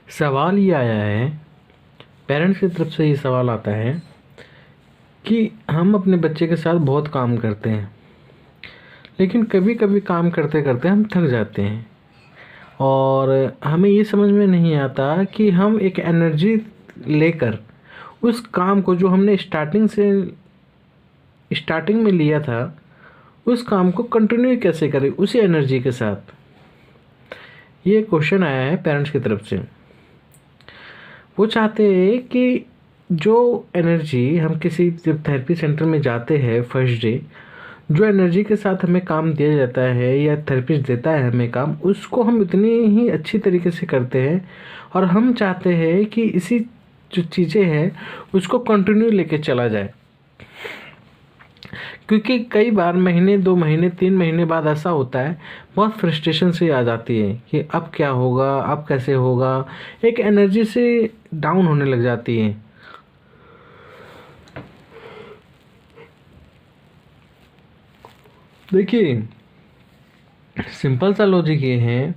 सवाल ये आया है, पेरेंट्स की तरफ से ये सवाल आता है कि हम अपने बच्चे के साथ बहुत काम करते हैं, लेकिन कभी कभी काम करते करते हम थक जाते हैं और हमें ये समझ में नहीं आता कि हम एक एनर्जी लेकर उस काम को जो हमने स्टार्टिंग में लिया था, उस काम को कंटिन्यू कैसे करें उसी एनर्जी के साथ। ये क्वेश्चन आया है पेरेंट्स की तरफ से। वो चाहते हैं कि जो एनर्जी हम किसी जब थेरेपी सेंटर में जाते हैं फर्स्ट डे, जो एनर्जी के साथ हमें काम दिया जाता है या थेरेपिस्ट देता है हमें काम, उसको हम इतनी ही अच्छी तरीके से करते हैं और हम चाहते हैं कि इसी जो चीज़ें हैं उसको कंटिन्यू लेके चला जाए। क्योंकि कई बार महीने 2 महीने 3 महीने बाद ऐसा होता है, बहुत फ्रस्ट्रेशन से आ जाती है कि अब क्या होगा, अब कैसे होगा, एक एनर्जी से डाउन होने लग जाती है। देखिए, सिंपल सा लॉजिक ये है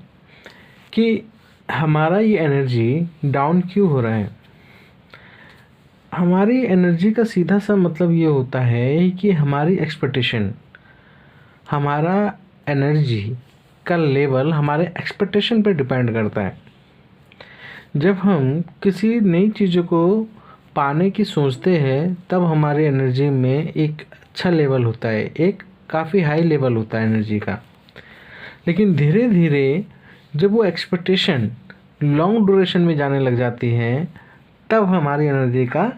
कि हमारा ये एनर्जी डाउन क्यों हो रहा है। हमारी एनर्जी का सीधा सा मतलब ये होता है कि हमारी एक्सपेक्टेशन, हमारा एनर्जी का लेवल हमारे एक्सपेक्टेशन पे डिपेंड करता है। जब हम किसी नई चीज़ों को पाने की सोचते हैं तब हमारी एनर्जी में एक अच्छा लेवल होता है, एक काफ़ी हाई लेवल होता है एनर्जी का। लेकिन धीरे धीरे जब वो एक्सपेक्टेशन लॉन्ग ड्यूरेशन में जाने लग जाती है तब हमारी एनर्जी का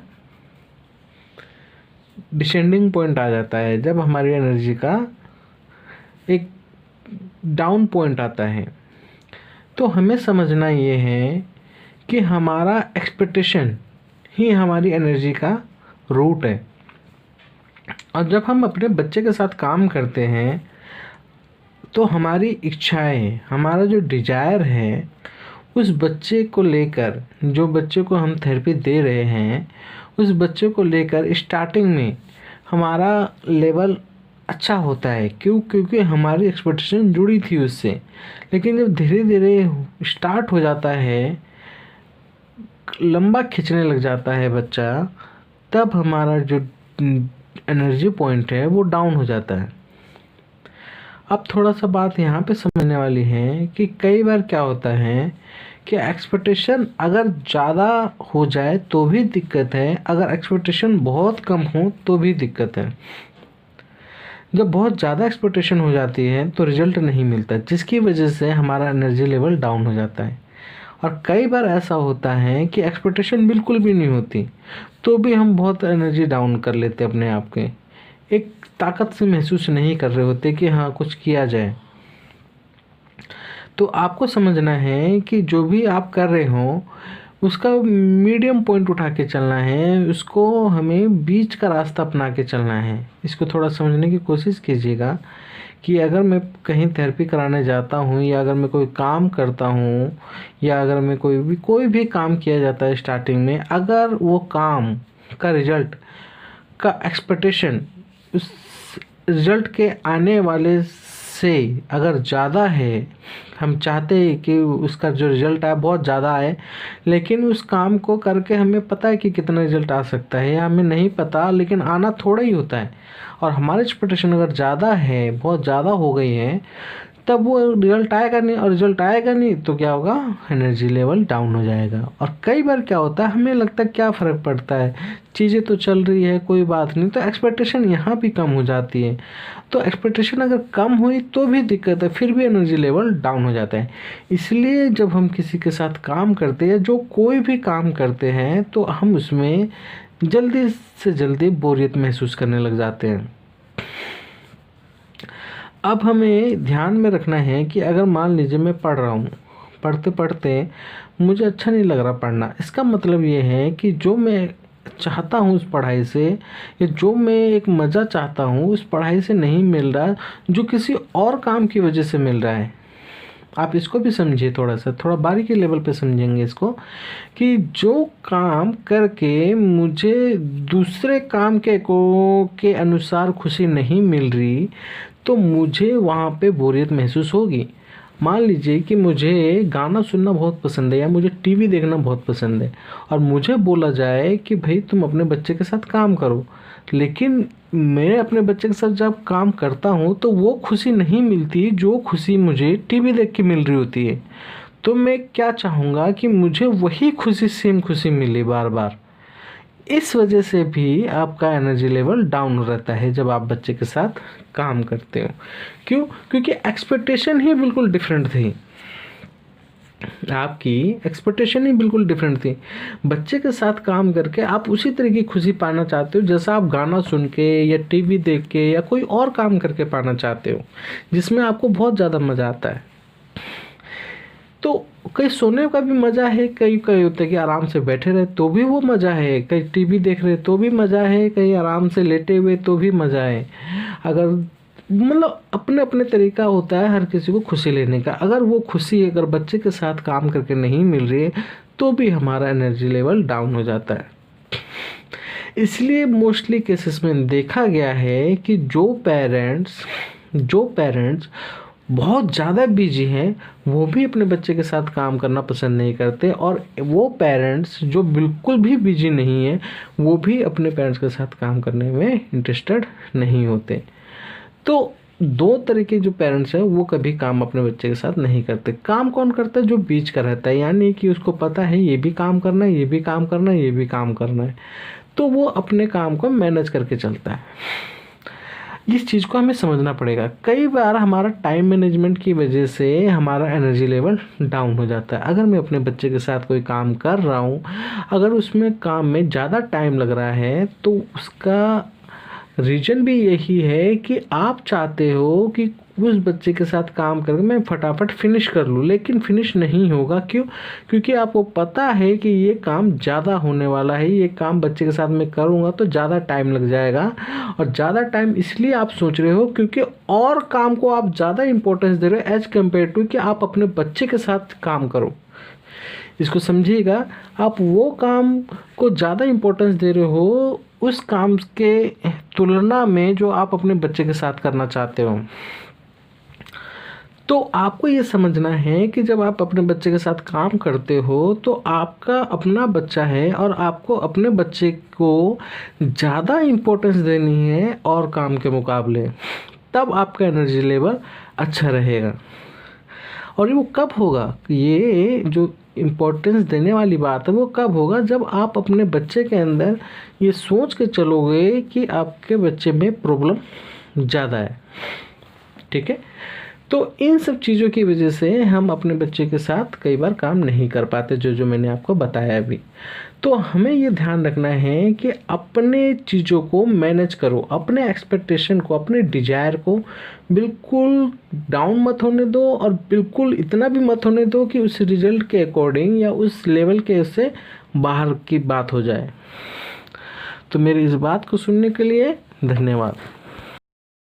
डिसेंडिंग पॉइंट आ जाता है, जब हमारी एनर्जी का एक डाउन पॉइंट आता है। तो हमें समझना ये है कि हमारा एक्सपेक्टेशन ही हमारी एनर्जी का रूट है। और जब हम अपने बच्चे के साथ काम करते हैं तो हमारी इच्छाएं, हमारा जो डिजायर है उस बच्चे को लेकर, जो बच्चे को हम थेरेपी दे रहे हैं उस बच्चे को लेकर स्टार्टिंग में हमारा लेवल अच्छा होता है। क्योंकि हमारी एक्सपेक्टेशन जुड़ी थी उससे। लेकिन जब धीरे धीरे स्टार्ट हो जाता है, लंबा खींचने लग जाता है बच्चा, तब हमारा जो एनर्जी पॉइंट है वो डाउन हो जाता है। अब थोड़ा सा बात यहाँ पे समझने वाली है कि कई बार क्या होता है कि एक्सपेक्टेशन अगर ज़्यादा हो जाए तो भी दिक्कत है, अगर एक्सपेक्टेशन बहुत कम हो तो भी दिक्कत है। जब बहुत ज़्यादा एक्सपेक्टेशन हो जाती है तो रिजल्ट नहीं मिलता, जिसकी वजह से हमारा एनर्जी लेवल डाउन हो जाता है। और कई बार ऐसा होता है कि एक्सपेक्टेशन बिल्कुल भी नहीं होती तो भी हम बहुत एनर्जी डाउन कर लेते अपने आप के, एक ताकत से महसूस नहीं कर रहे होते कि हाँ कुछ किया जाए। तो आपको समझना है कि जो भी आप कर रहे हो उसका मीडियम पॉइंट उठा के चलना है, उसको हमें बीच का रास्ता अपना के चलना है। इसको थोड़ा समझने की कोशिश कीजिएगा कि अगर मैं कहीं थेरेपी कराने जाता हूँ या अगर मैं कोई काम करता हूँ या अगर मैं कोई भी काम किया जाता है स्टार्टिंग में, अगर वो काम का रिजल्ट का एक्सपेक्टेशन उस रिजल्ट के आने वाले से अगर ज़्यादा है, हम चाहते हैं कि उसका जो रिज़ल्ट आए बहुत ज़्यादा आए, लेकिन उस काम को करके हमें पता है कि कितना रिज़ल्ट आ सकता है या हमें नहीं पता, लेकिन आना थोड़ा ही होता है, और हमारी एक्सपेक्टेशन अगर ज़्यादा है, बहुत ज़्यादा हो गई है, तब वो रिज़ल्ट आएगा नहीं, और रिज़ल्ट आएगा नहीं तो क्या होगा, एनर्जी लेवल डाउन हो जाएगा। और कई बार क्या होता है, हमें लगता है क्या फ़र्क पड़ता है, चीज़ें तो चल रही है, कोई बात नहीं, तो एक्सपेक्टेशन यहाँ भी कम हो जाती है। तो एक्सपेक्टेशन अगर कम हुई तो भी दिक्कत है, फिर भी एनर्जी लेवल डाउन हो जाता है। इसलिए जब हम किसी के साथ काम करते हैं, जो कोई भी काम करते हैं, तो हम उसमें जल्दी से जल्दी बोरियत महसूस करने लग जाते हैं। अब हमें ध्यान में रखना है कि अगर मान लीजिए मैं पढ़ रहा हूँ, पढ़ते पढ़ते मुझे अच्छा नहीं लग रहा पढ़ना, इसका मतलब ये है कि जो मैं चाहता हूँ उस पढ़ाई से, या जो मैं एक मज़ा चाहता हूँ उस पढ़ाई से नहीं मिल रहा, जो किसी और काम की वजह से मिल रहा है। आप इसको भी समझिए, थोड़ा बारीकी लेवल पे समझेंगे इसको, कि जो काम करके मुझे दूसरे काम के अनुसार खुशी नहीं मिल रही तो मुझे वहाँ पे बोरियत महसूस होगी। मान लीजिए कि मुझे गाना सुनना बहुत पसंद है या मुझे टीवी देखना बहुत पसंद है और मुझे बोला जाए कि भाई तुम अपने बच्चे के साथ काम करो, लेकिन मैं अपने बच्चे के साथ जब काम करता हूँ तो वो खुशी नहीं मिलती जो खुशी मुझे टीवी देख के मिल रही होती है। तो मैं क्या चाहूँगा कि मुझे वही खुशी, सेम खुशी मिले बार बार। इस वजह से भी आपका एनर्जी लेवल डाउन रहता है जब आप बच्चे के साथ काम करते हो। क्यों? क्योंकि एक्सपेक्टेशन ही बिल्कुल डिफरेंट थी, आपकी एक्सपेक्टेशन ही बिल्कुल डिफरेंट थी। बच्चे के साथ काम करके आप उसी तरह की खुशी पाना चाहते हो जैसा आप गाना सुन के या टीवी देख के या कोई और काम करके पाना चाहते हो, जिसमें आपको बहुत ज़्यादा मज़ा आता है। तो कहीं सोने का भी मज़ा है, कहीं कहीं होता है कि आराम से बैठे रहे तो भी वो मज़ा है, कहीं टीवी देख रहे तो भी मज़ा है, कहीं आराम से लेटे हुए तो भी मज़ा है। अगर मतलब अपने अपने तरीका होता है हर किसी को खुशी लेने का। अगर वो खुशी अगर बच्चे के साथ काम करके नहीं मिल रही है तो भी हमारा एनर्जी लेवल डाउन हो जाता है। इसलिए मोस्टली केसेस में देखा गया है कि जो पेरेंट्स बहुत ज़्यादा बिजी हैं वो भी अपने बच्चे के साथ काम करना पसंद नहीं करते, और वो पेरेंट्स जो बिल्कुल भी बिजी नहीं है वो भी अपने पेरेंट्स के साथ काम करने में इंटरेस्टेड नहीं होते। तो दो तरह के जो पेरेंट्स हैं वो कभी काम अपने बच्चे के साथ नहीं करते। काम कौन करता है? जो बीच का रहता है, यानी कि उसको पता है ये भी काम करना है, ये भी काम करना है, ये भी काम करना है, तो वो अपने काम को मैनेज करके चलता है। इस चीज़ को हमें समझना पड़ेगा। कई बार हमारा टाइम मैनेजमेंट की वजह से हमारा एनर्जी लेवल डाउन हो जाता है। अगर मैं अपने बच्चे के साथ कोई काम कर रहा हूँ, अगर उसमें काम में ज़्यादा टाइम लग रहा है तो उसका रीज़न भी यही है कि आप चाहते हो कि उस बच्चे के साथ काम करके मैं फटाफट फिनिश कर लूँ, लेकिन फिनिश नहीं होगा। क्यों? क्योंकि आपको पता है कि ये काम ज़्यादा होने वाला है, ये काम बच्चे के साथ मैं करूँगा तो ज़्यादा टाइम लग जाएगा। और ज़्यादा टाइम इसलिए आप सोच रहे हो क्योंकि और काम को आप ज़्यादा इंपॉर्टेंस दे रहे हो एज कम्पेयर टू कि आप अपने बच्चे के साथ काम करो। इसको समझिएगा, आप वो काम को ज़्यादा इम्पोर्टेंस दे रहे हो उस काम के तुलना में जो आप अपने बच्चे के साथ करना चाहते हो। तो आपको ये समझना है कि जब आप अपने बच्चे के साथ काम करते हो तो आपका अपना बच्चा है और आपको अपने बच्चे को ज़्यादा इम्पोर्टेंस देनी है और काम के मुकाबले, तब आपका एनर्जी लेवल अच्छा रहेगा। और वो कब होगा? ये जो इम्पोर्टेंस देने वाली बात है वो कब होगा? जब आप अपने बच्चे के अंदर ये सोच के चलोगे कि आपके बच्चे में प्रॉब्लम ज़्यादा है। ठीक है? तो इन सब चीज़ों की वजह से हम अपने बच्चे के साथ कई बार काम नहीं कर पाते, जो मैंने आपको बताया अभी। तो हमें ये ध्यान रखना है कि अपने चीज़ों को मैनेज करो, अपने एक्सपेक्टेशन को, अपने डिजायर को बिल्कुल डाउन मत होने दो और बिल्कुल इतना भी मत होने दो कि उस रिजल्ट के अकॉर्डिंग या उस लेवल के उससे बाहर की बात हो जाए। तो मेरी इस बात को सुनने के लिए धन्यवाद।